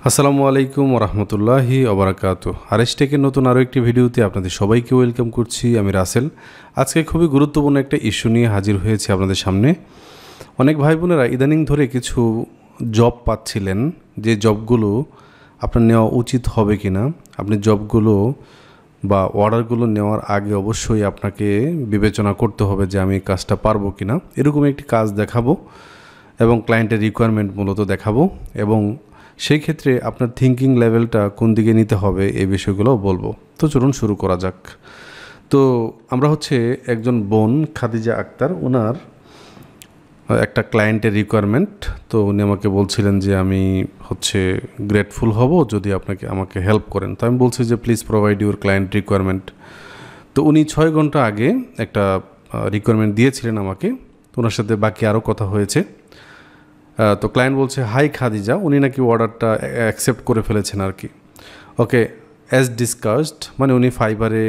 আসসালামু আলাইকুম ওয়া রাহমাতুল্লাহি ওয়া বারাকাতুহু। আরএসটেকের নতুন আরও একটি ভিডিওতে আপনাদের সবাইকে ওয়েলকাম করছি। আমি রাসেল। আজকে খুবই গুরুত্বপূর্ণ একটা ইস্যু নিয়ে হাজির হয়েছি আপনাদের সামনে। অনেক ভাই বোনেরা ইদানিং ধরে কিছু জব পাচ্ছিলেন, যে জবগুলো আপনার নেওয়া উচিত হবে কিনা। আপনি জবগুলো বা অর্ডারগুলো নেওয়ার আগে অবশ্যই আপনাকে বিবেচনা করতে হবে যে আমি কাজটা পারবো কিনা। এরকম একটি কাজ দেখাবো এবং ক্লায়েন্টের রিকোয়ারমেন্ট মূলত দেখাবো, এবং সেই ক্ষেত্রে আপনার থিঙ্কিং লেভেলটা কোন দিকে নিতে হবে এই বিষয়গুলো বলবো। তো চলুন শুরু করা যাক। তো আমরা একজন বোন খাদিজা আক্তার, ওনার একটা ক্লায়েন্টের রিকোয়ারমেন্ট। তো উনি আমাকে বলছিলেন যে আমি গ্রেটফুল হব যদি আমাকে হেল্প করেন। তো আমি বলছি যে please provide your client requirement. তো উনি 6 ঘন্টা আগে একটা রিকোয়ারমেন্ট দিয়েছিলেন আমাকে। তো ওনার সাথে বাকি আরও কথা হয়েছে। তো ক্লায়েন্ট বলছে, হাই খাদিজা, উনি নাকি অর্ডারটা অ্যাকসেপ্ট করে ফেলেছেন আর কি। ওকে, অ্যাজ ডিসকাসড, মানে উনি ফাইবারে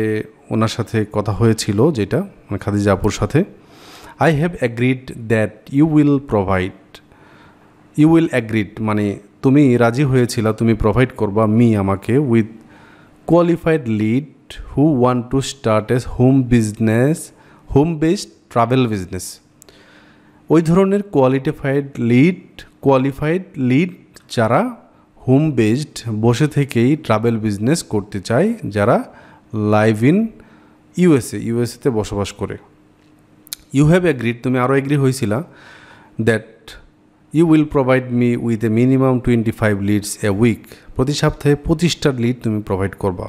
ওনার সাথে কথা হয়েছিল, যেটা মানে খাদিজা আপুর সাথে। I have agreed that you will agreed, মানে তুমি রাজি হয়েছিলা, তুমি প্রোভাইড করবা আমাকে with qualified lead who want to start as home based travel business. ওই ধরনের কোয়ালিফাইড লিড যারা হোম বেসড, বসে থেকেই ট্রাভেল বিজনেস করতে চায়, যারা লাইভ ইন ইউএসএতে বসবাস করে। ইউ হ্যাভ এগ্রিড, তুমি আরও এগ্রি হয়েছিলা, that you will provide me with a minimum 25 leads a week, প্রতি সপ্তাহে 25টা লিড তুমি প্রোভাইড করবা।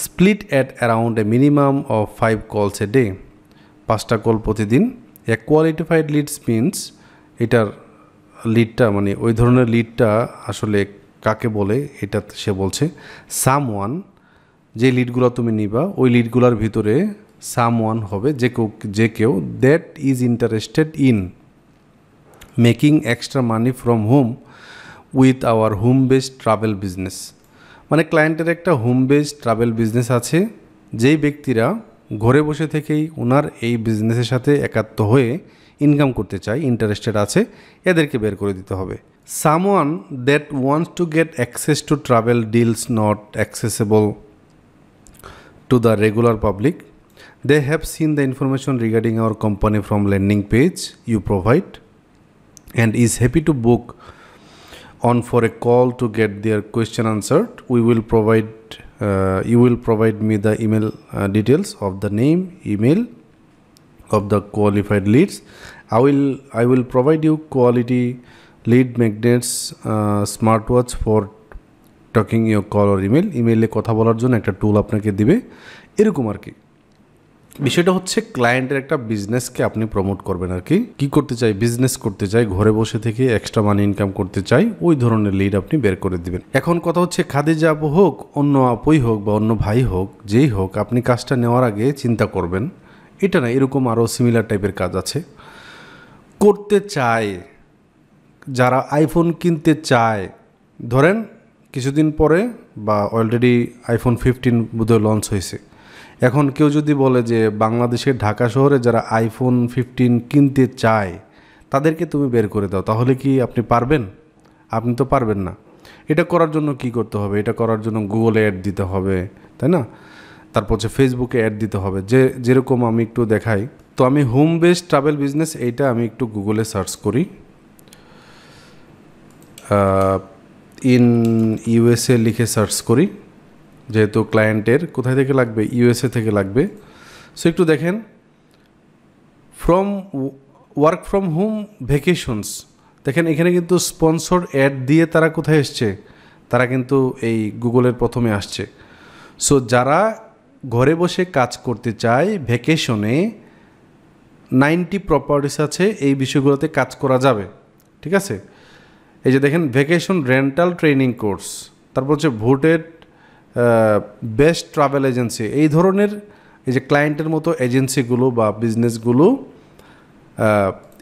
Split at around a minimum of 5 calls a day, 5টা কল প্রতিদিন। এ কোয়ালিফাইড লিডস মিনস, এটার লিডটা মানে ওই ধরনের লিডটা আসলে কাকে বলে, এটা সে বলছে সামওয়ান, যে লিডগুলো তুমি নিবা ওই লিডগুলোর ভিতরে সামওয়ান হবে, যে কেউ that is interested in making extra money from home with our home based travel business. মানে ক্লায়েন্টের একটা হোম বেসড ট্রাভেল বিজনেস আছে, যেই ব্যক্তিরা ঘরে বসে থেকেই ওনার এই বিজনেসের সাথে একাত্ম হয়ে ইনকাম করতে চায়, ইন্টারেস্টেড আছে, এদেরকে বের করে দিতে হবে। Someone that wants to get access to travel deals not accessible to the regular public. They have seen the information regarding our company from landing page you provide and is happy to book on for a call to get their question answered. You will provide me the email details of the name, email of the qualified leads. I will provide you quality lead magnets, smartwatch for talking your call or email কথা বলার জন্য একটা টুল আপনাকে দিবে, এরকম আর কি। বিষয়টা ক্লায়েন্টের একটা বিজনেসকে আপনি প্রমোট করবেন আর কি করতে চাই, বিজনেস করতে চাই, ঘরে বসে থেকে এক্সট্রা মানি ইনকাম করতে চাই, ওই ধরনের লিড আপনি বের করে দিবেন। এখন কথা খাদিজা আপু হোক, অন্য আপুই হোক বা অন্য ভাই হোক, যেই হোক, আপনি কাজটা নেওয়ার আগে চিন্তা করবেন। এটা না, এরকম আরও সিমিলার টাইপের কাজ আছে, করতে চায় যারা আইফোন কিনতে চায়। ধরেন কিছুদিন পরে বা অলরেডি আইফোন 15 বোধহয় লঞ্চ হয়েছে। এখন কেউ যদি বলে যে বাংলাদেশের ঢাকা শহরে যারা আইফোন 15 কিনতে চায় তাদেরকে তুমি বের করে দাও, তাহলে কি আপনি পারবেন? আপনি তো পারবেন না। এটা করার জন্য কি করতে হবে? এটা করার জন্য গুগলে অ্যাড দিতে হবে, তাই না? তারপর ফেসবুকে অ্যাড দিতে হবে, যেরকম আমি একটু দেখাই। তো আমি হোম বেসড ট্রাভেল বিজনেস, এইটা আমি একটু গুগলে সার্চ করি, ইন ইউএসএ লিখে সার্চ করি, যেহেতু ক্লায়েন্টের কোথায় থেকে লাগবে, ইউএসএ থেকে লাগবে। সো একটু দেখেন, ওয়ার্ক ফ্রম হোম ভ্যাকেশনস, দেখেন এখানে কিন্তু স্পন্সর অ্যাড দিয়ে তারা কোথায় এসছে, তারা কিন্তু এই গুগলের প্রথমে আসছে। সো যারা ঘরে বসে কাজ করতে চায় ভ্যাকেশনে, 90 প্রপার্টিস আছে, এই বিষয়গুলোতে কাজ করা যাবে, ঠিক আছে? এই যে দেখেন, ভ্যাকেশন রেন্টাল ট্রেনিং কোর্স, তারপর ভোটেড বেস্ট ট্রাভেল এজেন্সি, এই ধরনের এই যে ক্লায়েন্টের মতো এজেন্সিগুলো বা বিজনেসগুলো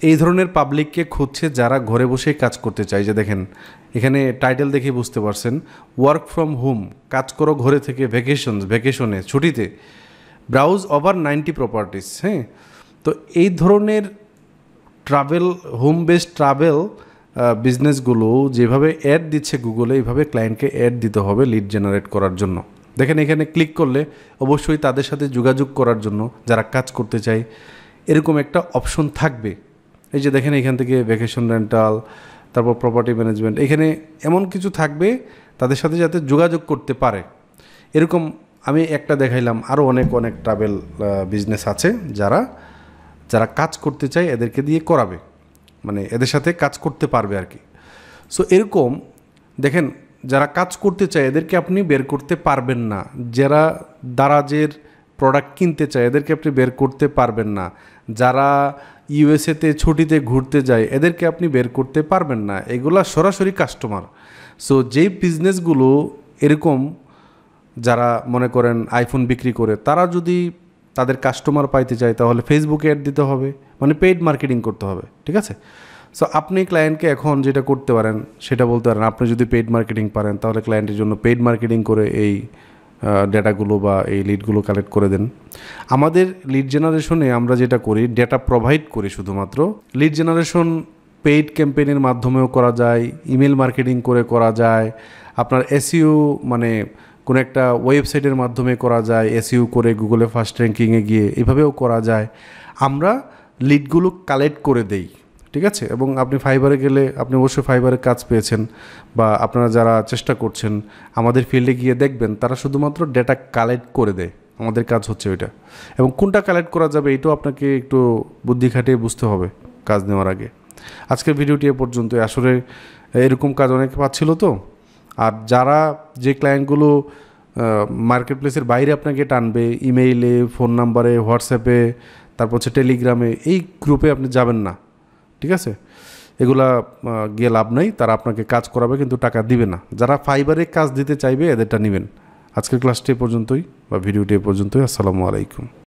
এই ধরনের পাবলিককে খুঁজছে যারা ঘরে বসেই কাজ করতে চায়। যে দেখেন এখানে টাইটেল দেখে বুঝতে পারছেন, ওয়ার্ক ফ্রম হোম, কাজ করো ঘরে থেকে, ভ্যাকেশনে, ছুটিতে, ব্রাউজ ওভার 90 প্রপার্টিস। হ্যাঁ, তো এই ধরনের ট্রাভেল, হোম বেসড ট্রাভেল বিজনেসগুলো যেভাবে অ্যাড দিচ্ছে গুগলে, এইভাবে ক্লায়েন্টকে অ্যাড দিতে হবে লিড জেনারেট করার জন্য। দেখেন এখানে ক্লিক করলে অবশ্যই তাদের সাথে যোগাযোগ করার জন্য যারা কাজ করতে চায় এরকম একটা অপশন থাকবে। এই যে দেখেন এখান থেকে ভ্যাকেশন রেন্টাল, তারপর প্রপার্টি ম্যানেজমেন্ট, এখানে এমন কিছু থাকবে তাদের সাথে যাতে যোগাযোগ করতে পারে। এরকম আমি একটা দেখাইলাম, আরও অনেক অনেক ট্রাভেল বিজনেস আছে যারা কাজ করতে চায় এদেরকে দিয়ে করাবে, মানে এদের সাথে কাজ করতে পারবে আর কি। সো এরকম দেখেন যারা কাজ করতে চায় এদেরকে আপনি বের করতে পারবেন না, যারা দারাজের প্রোডাক্ট কিনতে চায় এদেরকে আপনি বের করতে পারবেন না, যারা ইউএসএতে ছুটিতে ঘুরতে যায় এদেরকে আপনি বের করতে পারবেন না, এগুলা সরাসরি কাস্টমার। সো যেই বিজনেসগুলো এরকম যারা মনে করেন আইফোন বিক্রি করে, তারা যদি তাদের কাস্টমার পাইতে চায় তাহলে ফেসবুকে অ্যাড দিতে হবে, মানে পেইড মার্কেটিং করতে হবে, ঠিক আছে। সো আপনি ক্লায়েন্টকে এখন যেটা করতে পারেন সেটা বলতে পারেন, আপনি যদি পেইড মার্কেটিং পারেন তাহলে ক্লায়েন্টের জন্য পেইড মার্কেটিং করে এই ডেটাগুলো বা এই লিডগুলো কালেক্ট করে দেন। আমাদের লিড জেনারেশনে আমরা যেটা করি, ডেটা প্রোভাইড করি শুধুমাত্র। লিড জেনারেশন পেইড ক্যাম্পেইনের মাধ্যমেও করা যায়, ইমেল মার্কেটিং করে করা যায়, আপনার এসইও মানে কোনো একটা ওয়েবসাইটের মাধ্যমে করা যায়, এসইও করে গুগলে ফার্স্ট র্যাঙ্কিংয়ে গিয়ে এভাবেও করা যায়। আমরা লিডগুলো কালেক্ট করে দেই, ঠিক আছে। এবং আপনি ফাইবারে গেলে আপনি অবশ্যই ফাইবারে কাজ পেয়েছেন, বা আপনারা যারা চেষ্টা করছেন আমাদের ফিল্ডে গিয়ে দেখবেন তারা শুধুমাত্র ডেটা কালেক্ট করে দেয়, আমাদের কাজ হচ্ছে ওইটা। এবং কোনটা কালেক্ট করা যাবে এটাও আপনাকে একটু বুদ্ধি খাটিয়ে বুঝতে হবে কাজ নেওয়ার আগে। আজকের ভিডিওটি এ পর্যন্ত। আসলে এরকম কাজ অনেকে পাচ্ছিল তো। আর যারা যে ক্লায়েন্টগুলো মার্কেট প্লেসের বাইরে আপনাকে টানবে, ইমেইলে, ফোন নাম্বারে, হোয়াটসঅ্যাপে, তারপর হচ্ছে টেলিগ্রামে, এই গ্রুপে আপনি যাবেন না, ঠিক আছে। এগুলা গিয়ে লাভ নাই, তারা আপনাকে কাজ করাবে কিন্তু টাকা দিবে না। যারা ফাইবারে কাজ দিতে চাইবে এদেরটা নেবেন। আজকের ক্লাসটি এ পর্যন্তই, বা ভিডিওটি এ পর্যন্তই। আসসালামু আলাইকুম।